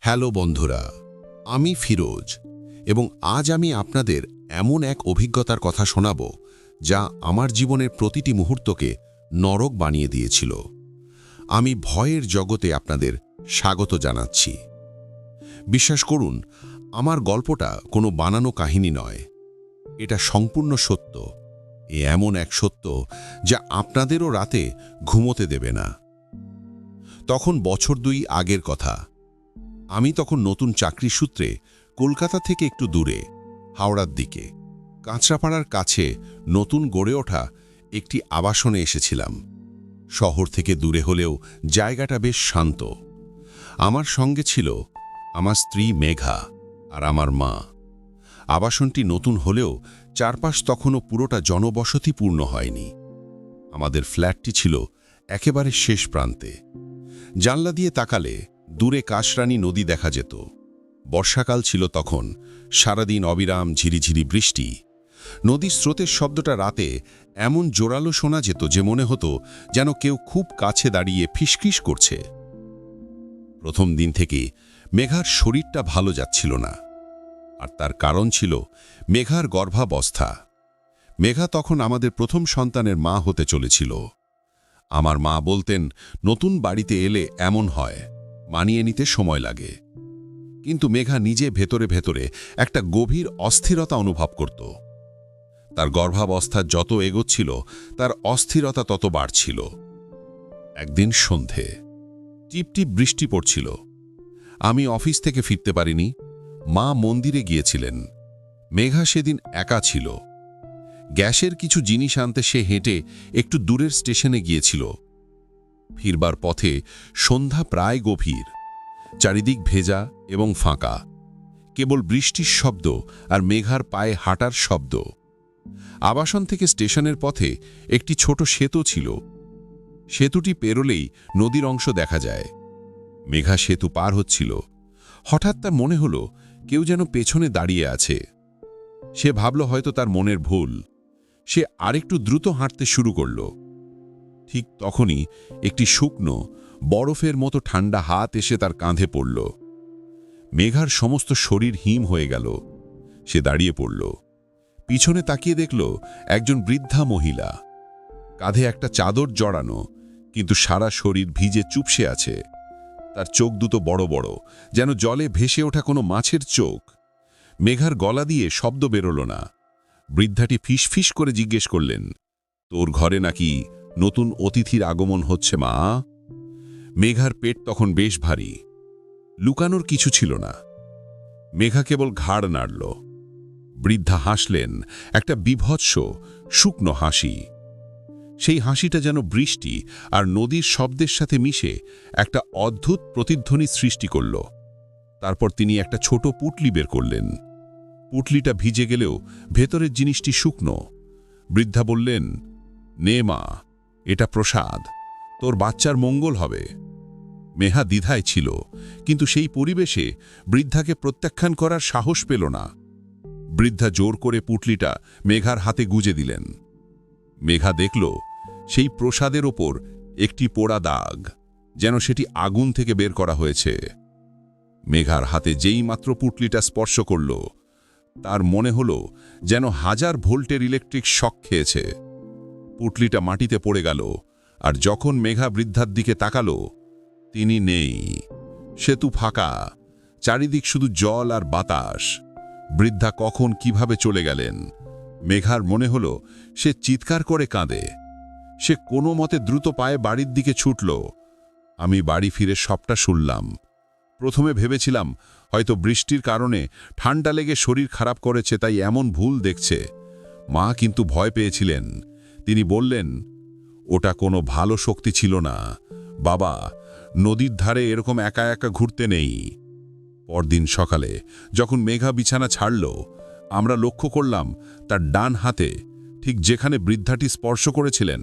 Hello বন্ধুরা, আমি ফিরোজ এবং আজ আমি আপনাদের এমন এক অভিজ্ঞতার কথা শোনাব যা আমার জীবনের প্রতিটি মুহূর্তকে নরক বানিয়ে দিয়েছিল। আমি ভয়ের জগতে আপনাদের স্বাগত জানাচ্ছি। বিশ্বাস করুন, আমার গল্পটা কোনো বানানো কাহিনী নয়, এটা সম্পূর্ণ সত্য। এমন এক সত্য যা আপনাদেরও রাতে ঘুমোতে দেবে না। তখন বছর 2 আগের কথা। আমি তখন নতুন চাকরি সূত্রে কলকাতা থেকে একটু দূরে, হাওড়ার দিকে কাঁচরাপাড়ার কাছে নতুন গড়ে ওঠা একটি আবাসনে এসেছিলাম। শহর থেকে দূরে হলেও জায়গাটা বেশ শান্ত। আমার সঙ্গে ছিল আমার স্ত্রী মেঘা আর আমার মা। আবাসনটি নতুন হলেও চারপাশ তখনও পুরোটা জনবসতিপূর্ণ হয়নি। আমাদের ফ্ল্যাটটি ছিল একেবারে শেষ প্রান্তে। জানলা দিয়ে তাকালে দূরে কাশরানী নদী দেখা যেত। বর্ষাকাল ছিল তখন, সারাদিন অবিরাম ঝিরিঝিরি বৃষ্টি। নদীর স্রোতের শব্দটা রাতে এমন জোরালো শোনা যেত যে মনে হতো যেন কেউ খুব কাছে দাঁড়িয়ে ফিসফিস করছে। প্রথম দিন থেকে মেঘার শরীরটা ভালো যাচ্ছিল না, আর তার কারণ ছিল মেঘার গর্ভাবস্থা। মেঘা তখন আমাদের প্রথম সন্তানের মা হতে চলেছিল। আমার মা বলতেন, নতুন বাড়িতে এলে এমন হয়, মানিয়ে নিতে সময় লাগে। কিন্তু মেঘা নিজে ভেতরে ভেতরে একটা গভীর অস্থিরতা অনুভব করত। তার গর্ভাবস্থা যত এগোচ্ছিল তার অস্থিরতা তত বাড়ছিল। একদিন সন্ধে টিপটিপ বৃষ্টি পড়ছিল। আমি অফিস থেকে ফিরতে পারিনি। মা মন্দিরে গিয়েছিলেন। মেঘা সেদিন একা ছিল। গ্যাসের কিছু জিনিস আনতে সে হেঁটে একটু দূরের স্টেশনে গিয়েছিল। ফিরবার পথে সন্ধ্যা প্রায় গভীর, চারিদিক ভেজা এবং ফাঁকা, কেবল বৃষ্টির শব্দ আর মেঘার পায়ে হাঁটার শব্দ। আবাসন থেকে স্টেশনের পথে একটি ছোট সেতু ছিল। সেতুটি পেরোলেই নদীর অংশ দেখা যায়। মেঘা সেতু পার হচ্ছিল। হঠাৎ তার মনে হলো কেউ যেন পেছনে দাঁড়িয়ে আছে। সে ভাবল হয়তো তার মনের ভুল। সে আরেকটু দ্রুত হাঁটতে শুরু করল। ঠিক তখনই একটি শুকনো, বরফের মতো ঠান্ডা হাত এসে তার কাঁধে পড়ল। মেঘার সমস্ত শরীর হিম হয়ে গেল। সে দাঁড়িয়ে পড়ল। পিছনে তাকিয়ে দেখল একজন বৃদ্ধা মহিলা। কাঁধে একটা চাদর জড়ানো, কিন্তু সারা শরীর ভিজে চুপসে আছে। তার চোখ দুটো বড় বড়, যেন জলে ভেসে ওঠা কোনো মাছের চোখ। মেঘার গলা দিয়ে শব্দ বেরোল না। বৃদ্ধাটি ফিসফিস করে জিজ্ঞেস করলেন, তোর ঘরে নাকি নতুন অতিথির আগমন হচ্ছে মা? মেঘার পেট তখন বেশ ভারী। লুকানোর কিছু ছিল না। মেঘা কেবল ঘাড় নাড়ল। বৃদ্ধা হাসলেন, একটা বীভৎস শুকনো হাসি। সেই হাসিটা যেন বৃষ্টি আর নদীর শব্দের সাথে মিশে একটা অদ্ভুত প্রতিধ্বনি সৃষ্টি করল। তারপর তিনি একটা ছোট পুঁটলি বের করলেন। পুঁটলিটা ভিজে গেলেও ভেতরের জিনিসটি শুকনো। বৃদ্ধা বললেন, নে মা, এটা প্রসাদ, তোর বাচ্চার মঙ্গল হবে। মেঘা দ্বিধায় ছিল, কিন্তু সেই পরিবেশে বৃদ্ধাকে প্রত্যাখ্যান করার সাহস পেল না। বৃদ্ধা জোর করে পুঁটলিটা মেঘার হাতে গুজে দিলেন। মেঘা দেখল সেই প্রসাদের ওপর একটি পোড়া দাগ, যেন সেটি আগুন থেকে বের করা হয়েছে। মেঘার হাতে যেই মাত্র পুঁটলিটা স্পর্শ করল, তার মনে হলো যেন 1000 ভোল্টের ইলেকট্রিক শক খেয়েছে। পুঁটলিটা মাটিতে পড়ে গেল, আর যখন মেঘা বৃদ্ধার দিকে তাকালো, তিনি নেই। সেতু ফাঁকা, চারিদিক শুধু জল আর বাতাস। বৃদ্ধা কখন কিভাবে চলে গেলেন? মেঘার মনে হলো সে চিৎকার করে কাঁদে। সে কোনো মতে দ্রুত পায়ে বাড়ির দিকে ছুটল। আমি বাড়ি ফিরে সবটা শুনলাম। প্রথমে ভেবেছিলাম হয়তো বৃষ্টির কারণে ঠান্ডা লেগে শরীর খারাপ করেছে, তাই এমন ভুল দেখছে। মা কিন্তু ভয় পেয়েছিলেন। তিনি বললেন, ওটা কোনো ভালো শক্তি ছিল না বাবা, নদীর ধারে এরকম একা একা ঘুরতে নেই। পরদিন সকালে যখন মেঘা বিছানা ছাড়ল, আমরা লক্ষ্য করলাম তার ডান হাতে, ঠিক যেখানে বৃদ্ধাটি স্পর্শ করেছিলেন,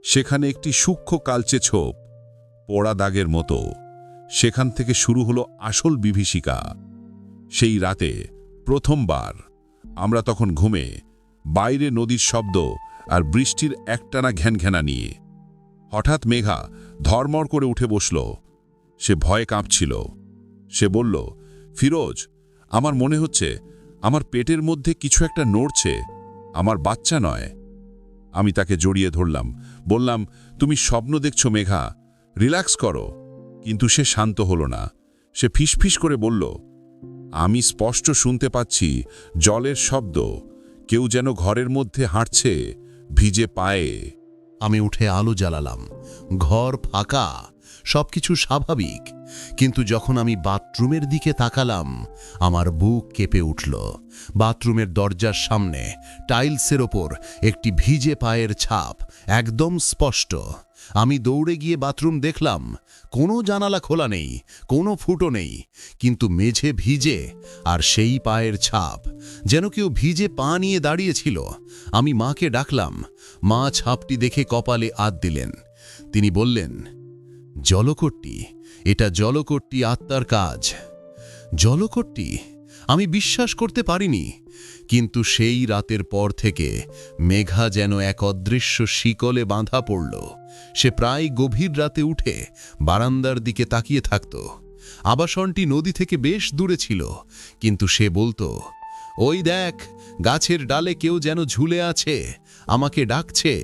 সেখানে একটি সূক্ষ্ম কালচে ছোপ, পোড়া দাগের মতো। সেখান থেকে শুরু হলো আসল বিভীষিকা। সেই রাতে প্রথমবার আমরা তখন ঘুমে, বাইরে নদীর শব্দ আর বৃষ্টির একটানা ঘ্যানঘ্যানা নিয়ে। হঠাৎ মেঘা ধর্মর করে উঠে বসল। সে ভয়ে কাঁপছিল। সে বলল, ফিরোজ, আমার মনে হচ্ছে আমার পেটের মধ্যে কিছু একটা নড়ছে, আমার বাচ্চা নয়। আমি তাকে জড়িয়ে ধরলাম, বললাম, তুমি স্বপ্ন দেখছো মেঘা, রিল্যাক্স করো। কিন্তু সে শান্ত হলো না। সে ফিসফিস করে বলল, আমি স্পষ্ট শুনতে পাচ্ছি জলের শব্দ, কেউ যেন ঘরের মধ্যে হাঁটছে ভিজে পায়ে। আমি উঠে আলো জ্বালালাম। ঘর ফাঁকা, সবকিছু স্বাভাবিক। কিন্তু যখন আমি বাথরুমের দিকে তাকালাম, আমার বুক কেঁপে উঠল। বাথরুমের দরজার সামনে টাইলসের ওপর একটি ভিজে পায়ের ছাপ, একদম স্পষ্ট। আমি দৌড়ে গিয়ে বাথরুম দেখলাম, কোনো জানালা খোলা নেই, কোনো ফুটো নেই, কিন্তু মেঝে ভিজে, আর সেই পায়ের ছাপ, যেন কেউ ভিজে পা নিয়ে দাঁড়িয়েছিল। আমি মাকে ডাকলাম। মা ছাপটি দেখে কপালে হাত দিলেন। তিনি বললেন, জলকট্টি, এটা জলকট্টি আত্মার কাজ। জলকট্টি? আমি বিশ্বাস করতে পারিনি। কিন্তু সেই রাতের পর থেকে মেঘা যেন এক অদৃশ্য শিকলে বাঁধা পড়ল। সে প্রায় গভীর রাতে উঠে বারান্দার দিকে তাকিয়ে থাকত। আবাসনটি নদী থেকে বেশ দূরে ছিল, কিন্তু সে বলতো, ওই দেখ, গাছের ডালে কেউ যেন ঝুলে আছে, আমাকে ডাকছে।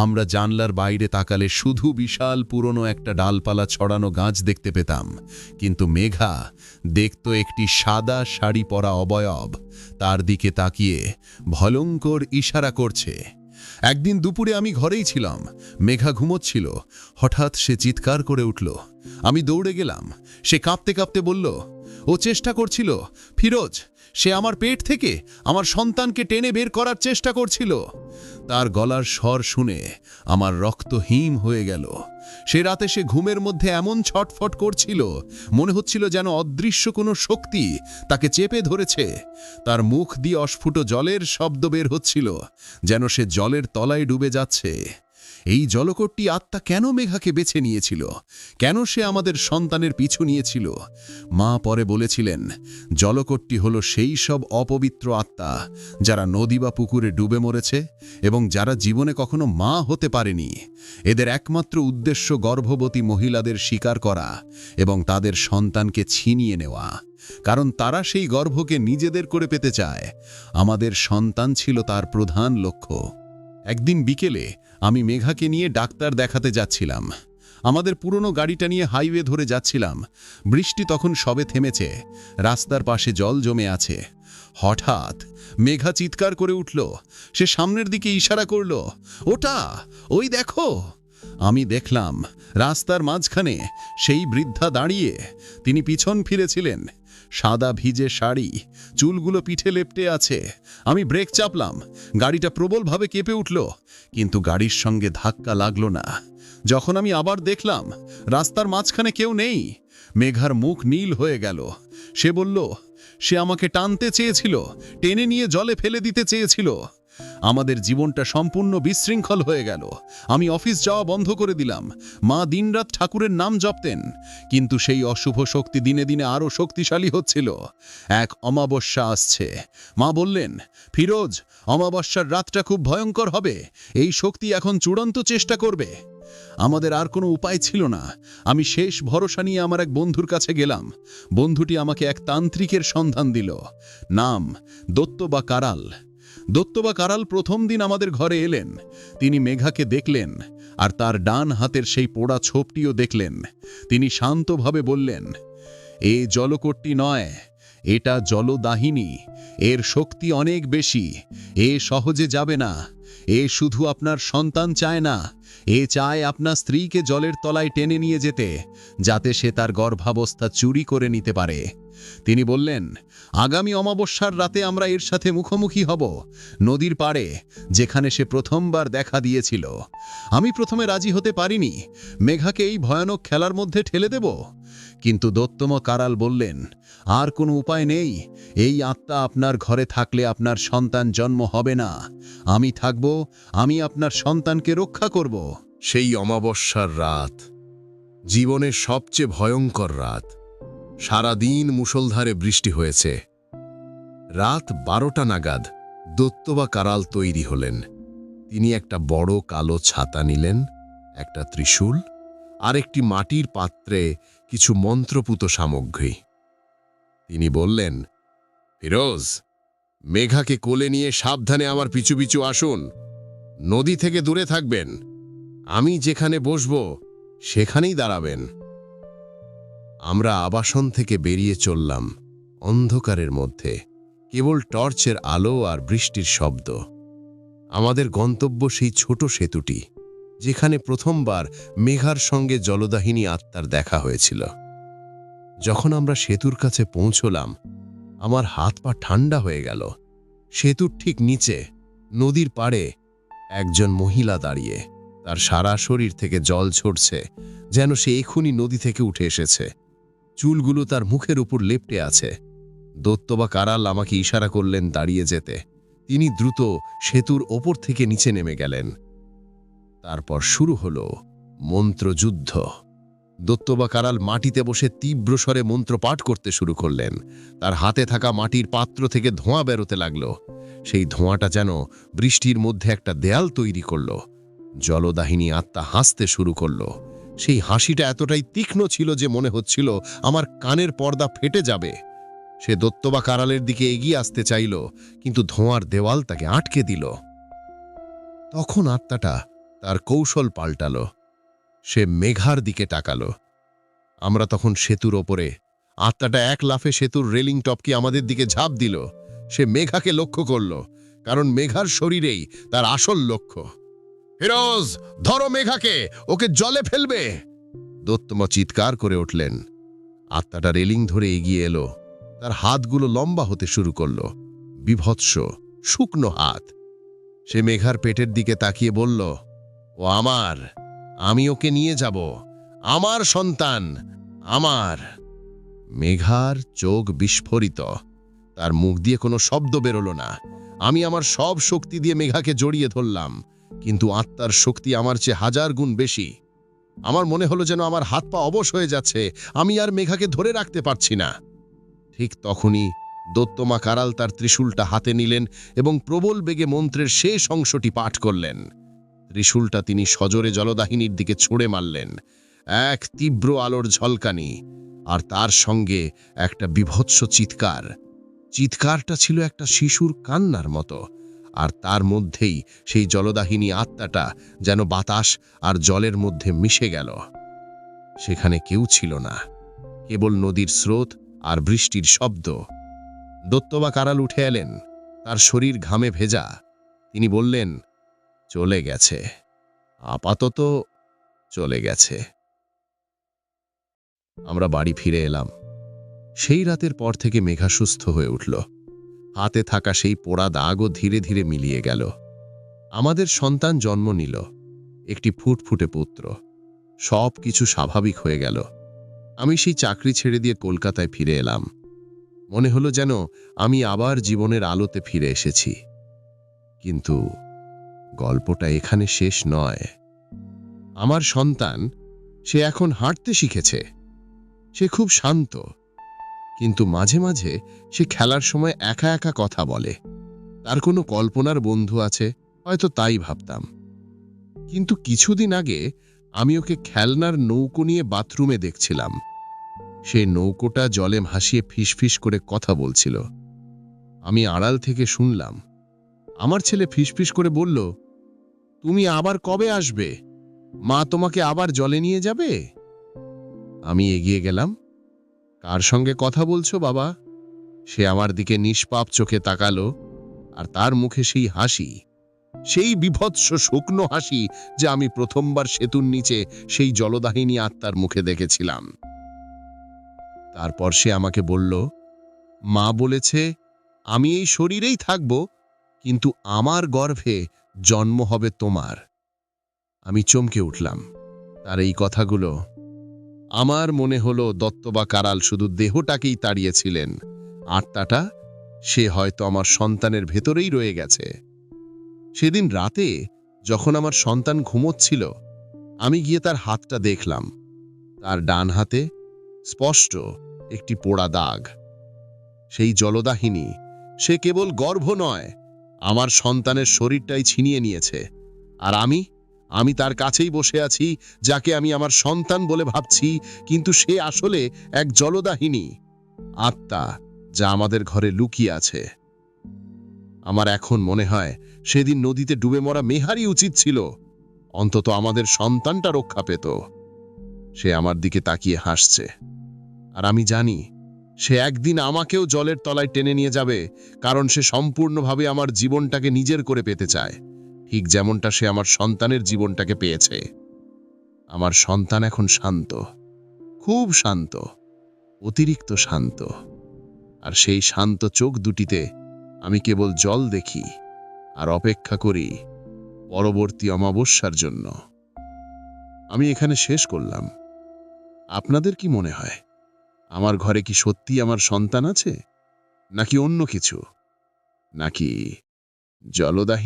আমরা জানলার বাইরে তাকালে শুধু বিশাল পুরনো একটা ডালপালা ছড়ানো গাছ দেখতে পেতাম, কিন্তু মেঘা দেখত একটি সাদা শাড়ি পরা অবয়ব তার দিকে তাকিয়ে ভয়ঙ্কর ইশারা করছে। একদিন দুপুরে আমি ঘরেই ছিলাম, মেঘা ঘুমোচ্ছিল। হঠাৎ সে চিৎকার করে উঠল। আমি দৌড়ে গেলাম। সে কাঁপতে কাঁপতে বলল, ও চেষ্টা করছিল ফিরোজ, সে আমার পেট থেকে আমার সন্তানকে টেনে বের করার চেষ্টা করছিল। তার গলার স্বর শুনে আমার রক্ত হিম হয়ে গেল। সে রাতে সে ঘুমের মধ্যে এমন ছটফট করছিল, মনে হচ্ছিল যেন অদৃশ্য কোনো শক্তি তাকে চেপে ধরেছে। তার মুখ দিয়ে অস্ফুট জলের শব্দ বের হচ্ছিল, যেন সে জলের তলায় ডুবে যাচ্ছে। এই জলকট্টি আত্মা কেন মেঘাকে বেছে নিয়েছিল? কেন সে আমাদের সন্তানের পিছু নিয়েছিল? মা পরে বলেছিলেন, জলকট্টি হলো সেই সব অপবিত্র আত্মা যারা নদী বা পুকুরে ডুবে মরেছে এবং যারা জীবনে কখনো মা হতে পারেনি। এদের একমাত্র উদ্দেশ্য গর্ভবতী মহিলাদের শিকার করা এবং তাদের সন্তানকে ছিনিয়ে নেওয়া, কারণ তারা সেই গর্ভকে নিজেদের করে পেতে চায়। আমাদের সন্তান ছিল তার প্রধান লক্ষ্য। একদিন বিকেলে আমি মেঘাকে নিয়ে ডাক্তার দেখাতে যাচ্ছিলাম। আমাদের পুরনো গাড়িটা নিয়ে হাইওয়ে ধরে যাচ্ছিলাম। বৃষ্টি তখন সবে থেমেছে, রাস্তার পাশে জল জমে আছে। হঠাৎ মেঘা চিৎকার করে উঠল। সে সামনের দিকে ইশারা করল, ওটা, ওই দেখো। আমি দেখলাম রাস্তার মাঝখানে সেই বৃদ্ধা দাঁড়িয়ে। তিনি পিছন ফিরেছিলেন, সাদা ভিজে শাড়ি, চুলগুলো পিঠে লেপ্টে আছে। আমি ব্রেক চাপলাম, গাড়িটা প্রবলভাবে কেঁপে উঠল, কিন্তু গাড়ির সঙ্গে ধাক্কা লাগলো না। যখন আমি আবার দেখলাম রাস্তার মাঝখানে কেউ নেই, মেঘার মুখ নীল হয়ে গেল। সে বলল, সে আমাকে টানতে চেয়েছিল, টেনে নিয়ে জলে ফেলে দিতে চেয়েছিল। আমাদের জীবনটা সম্পূর্ণ বিশৃঙ্খল হয়ে গেল। আমি অফিস যাওয়া বন্ধ করে দিলাম। মা দিনরাত ঠাকুরের নাম জপতেন, কিন্তু সেই অশুভ শক্তি দিনে দিনে আরও শক্তিশালী হচ্ছিল। এক অমাবস্যা আসছে। মা বললেন, ফিরোজ, অমাবস্যার রাতটা খুব ভয়ঙ্কর হবে। এই শক্তি এখন চূড়ান্ত চেষ্টা করবে। আমাদের আর কোনো উপায় ছিল না। আমি শেষ ভরসা নিয়ে আমার এক বন্ধুর কাছে গেলাম। বন্ধুটি আমাকে এক তান্ত্রিকের সন্ধান দিল। নাম দত্তবা কারাল। দত্তবা কারাল প্রথম দিন আমাদের ঘরে এলেন। তিনি মেঘাকে দেখলেন, আর তার ডান হাতের সেই পোড়া ছোপটিও দেখলেন। তিনি শান্তভাবে বললেন, এ জলকট্টি নয়, এটা জলদাহিনী। এর শক্তি অনেক বেশি। এ সহজে যাবে না। এ শুধু আপনার সন্তান চায় না, এ চায় আপনার স্ত্রীকে জলের তলায় টেনে নিয়ে যেতে, যাতে সে তার গর্ভাবস্থা চুরি করে নিতে পারে। তিনি বললেন, আগামী অমাবস্যার রাতে আমরা এর সাথে মুখোমুখি হব, নদীর পাড়ে, যেখানে সে প্রথমবার দেখা দিয়েছিল। আমি প্রথমে রাজি হতে পারিনি, মেঘাকে এই ভয়ানক খেলার মধ্যে ঠেলে দেব। কিন্তু দত্তম কারাল বললেন, আর কোনো উপায় নেই। এই আত্মা আপনার ঘরে থাকলে আপনার সন্তান জন্ম হবে না। আমি থাকব, আমি আপনার সন্তানকে রক্ষা করব। সেই অমাবস্যার রাত জীবনের সবচেয়ে ভয়ঙ্কর রাত। সারাদিন মুষলধারে বৃষ্টি হয়েছে। রাত 12টা নাগাদ দত্তবা কারাল তৈরি হলেন। তিনি একটা বড় কালো ছাতা নিলেন, একটা ত্রিশূল আর একটি মাটির পাত্রে কিছু মন্ত্রপুত সামগ্রী। তিনি বললেন, ফিরোজ, মেঘাকে কোলে নিয়ে সাবধানে আমার পিছু পিছু আসুন। নদী থেকে দূরে থাকবেন। আমি যেখানে বসব সেখানেই দাঁড়াবেন। আমরা আবাসন থেকে বেরিয়ে চললাম অন্ধকারের মধ্যে, কেবল টর্চের আলো আর বৃষ্টির শব্দ। আমাদের গন্তব্য সেই ছোট সেতুটি, যেখানে প্রথমবার মেঘার সঙ্গে জলদাহিনী আত্মার দেখা হয়েছিল। যখন আমরা সেতুর কাছে পৌঁছলাম, আমার হাত পা ঠান্ডা হয়ে গেল। সেতুর ঠিক নিচে নদীর পাড়ে একজন মহিলা দাঁড়িয়ে, তার সারা শরীর থেকে জল ঝরছে, যেন সে এখুনি নদী থেকে উঠে এসেছে। চুলগুলো তার মুখের উপর লেপ্টে আছে। দত্তবা কারাল আমাকে ইশারা করলেন দাঁড়িয়ে যেতে। তিনি দ্রুত সেতুর ওপর থেকে নিচে নেমে গেলেন। তারপর শুরু হলো মন্ত্রযুদ্ধ। দত্তবা কারাল মাটিতে বসে তীব্র স্বরে মন্ত্র পাঠ করতে শুরু করলেন। তার হাতে থাকা মাটির পাত্র থেকে ধোঁয়া বেরোতে লাগলো। সেই ধোঁয়াটা যেন বৃষ্টির মধ্যে একটা দেয়াল তৈরি করল। জলদাহিনী আত্মা হাসতে শুরু করলো। সেই হাসিটা এতটাই তীক্ষ্ণ ছিল যে মনে হচ্ছিল আমার কানের পর্দা ফেটে যাবে। সে দত্তবা কারালের দিকে এগিয়ে আসতে চাইল, কিন্তু ধোঁয়ার দেওয়াল তাকে আটকে দিল। তখন আত্মাটা তার কৌশল পাল্টালো। সে মেঘার দিকে তাকালো। আমরা তখন সেতুর ওপরে। আত্মাটা এক লাফে সেতুর রেলিং টপকে আমাদের দিকে ঝাঁপ দিল। সে মেঘাকে লক্ষ্য করল, কারণ মেঘার শরীরেই তার আসল লক্ষ্য। ফিরোজ, ধরো মেঘাকে, ওকে জলে ফেলবে! দত্তমা চিৎকার করে উঠলেন। আত্মাটা রেলিং ধরে এগিয়ে এলো। তার হাতগুলো লম্বা হতে শুরু করল, বিভৎস শুকনো হাত। সে মেঘার পেটের দিকে তাকিয়ে বলল, ও আমার, আমি ওকে নিয়ে যাব, আমার সন্তান, আমার। মেঘার চোখ বিস্ফোরিত। তার মুখ দিয়ে কোনো শব্দ বেরোলো না। আমি আমার সব শক্তি দিয়ে মেঘাকে জড়িয়ে ধরলাম, কিন্তু আত্মার শক্তি আমার চেয়ে 1000 গুণ বেশি। আমার মনে হলো যেন আমার হাত পা অবশ হয়ে যাচ্ছে, আমি আর মেঘাকে ধরে রাখতে পারছি না। ঠিক তখনই দত্তমা কারাল তার ত্রিশূলটা হাতে নিলেন এবং প্রবল বেগে মন্ত্রের শেষ অংশটি পাঠ করলেন। ত্রিশূলটা তিনি সজোরে জলদাহিনীর দিকে ছুঁড়ে মারলেন। এক তীব্র আলোর ঝলকানি, আর তার সঙ্গে একটা বিভৎস চিৎকার। চিৎকারটা ছিল একটা শিশুর কান্নার মতো, আর তার মধ্যেই সেই জলদাহিনী আত্মাটা যেন বাতাস আর জলের মধ্যে মিশে গেল। সেখানে কেউ ছিল না, কেবল নদীর স্রোত আর বৃষ্টির শব্দ। দত্তবা কারাল উঠে এলেন, তার শরীর ঘামে ভেজা। তিনি বললেন, চলে গেছে, আপাতত চলে গেছে। আমরা বাড়ি ফিরে এলাম। সেই রাতের পর থেকে মেঘা সুস্থ হয়ে উঠল। হাতে থাকা সেই পোড়া দাগও ধীরে ধীরে মিলিয়ে গেল। আমাদের সন্তান জন্ম নিল, একটি ফুটফুটে পুত্র। সব কিছু স্বাভাবিক হয়ে গেল। আমি সেই চাকরি ছেড়ে দিয়ে কলকাতায় ফিরে এলাম। মনে হলো যেন আমি আবার জীবনের আলোতে ফিরে এসেছি। কিন্তু গল্পটা এখানে শেষ নয়। আমার সন্তান, সে এখন হাঁটতে শিখেছে। সে খুব শান্ত, কিন্তু মাঝে মাঝে সে খেলার সময় একা একা কথা বলে। তার কোনো কল্পনার বন্ধু আছে, হয়তো তাই ভাবতাম। কিন্তু কিছুদিন আগে আমি ওকে খেলনার নৌকো নিয়ে বাথরুমে দেখছিলাম। সেই নৌকোটা জলে ভাসিয়ে ফিসফিস করে কথা বলছিল। আমি আড়াল থেকে শুনলাম। আমার ছেলে ফিসফিস করে বলল, তুমি আবার কবে আসবে? মা তোমাকে আবার জলে নিয়ে যাবে? আমি এগিয়ে গেলাম। কার সঙ্গে কথা বলছো বাবা? সে আমার দিকে নিষ্পাপ চোখে তাকালো, আর তার মুখে সেই হাসি, সেই বিভৎস শুকনো হাসি যে আমি প্রথমবার সেতুর নিচে সেই জলদাহিনী আত্মার মুখে দেখেছিলাম। তারপর সে আমাকে বলল, মা বলেছে আমি এই শরীরেই থাকব, কিন্তু আমার গর্ভে জন্ম হবে তোমার। আমি চমকে উঠলাম তার এই কথাগুলো। আমার মনে হলো দত্তবা কারাল শুধু দেহটাকেই তাড়িয়েছিলেন, আত্মাটা, সে হয়তো আমার সন্তানের ভেতরেই রয়ে গেছে। সেদিন রাতে যখন আমার সন্তান ঘুমোচ্ছিল, আমি গিয়ে তার হাতটা দেখলাম। তার ডান হাতে স্পষ্ট একটি পোড়া দাগ। সেই জলদাহিনী, সে কেবল গর্ভ নয়, আমার সন্তানের শরীরটাই ছিনিয়ে নিয়েছে। আর আমি তার কাছেই বসে আছি, যাকে আমি আমার সন্তান বলে ভাবছি, কিন্তু সে আসলে এক জলদাহিনী। আত্মা যা আমাদের ঘরে লুকিয়ে আছে। আমার এখন মনে হয় সেদিন নদীতে ডুবে মরা মেহারই উচিত ছিল, অন্তত আমাদের সন্তানটা রক্ষা পেত। সে আমার দিকে তাকিয়ে হাসছে, আর আমি জানি সে একদিন আমাকেও জলের তলায় টেনে নিয়ে যাবে, কারণ সে সম্পূর্ণভাবে আমার জীবনটাকে নিজের করে পেতে চায়, ঠিক যেমনটা সে আমার সন্তানের জীবনটাকে পেয়েছে। আমার সন্তান এখন শান্ত, খুব শান্ত, অতিরিক্ত শান্ত। আর সেই শান্ত চোখ দুটিতে আমি কেবল জল দেখি আর অপেক্ষা করি পরবর্তী অমাবস্যার জন্য। আমি এখানে শেষ করলাম। আপনাদের কি মনে হয়, আমার ঘরে কি সত্যি আমার সন্তান আছে, নাকি অন্য কিছু, নাকি জলদাহীন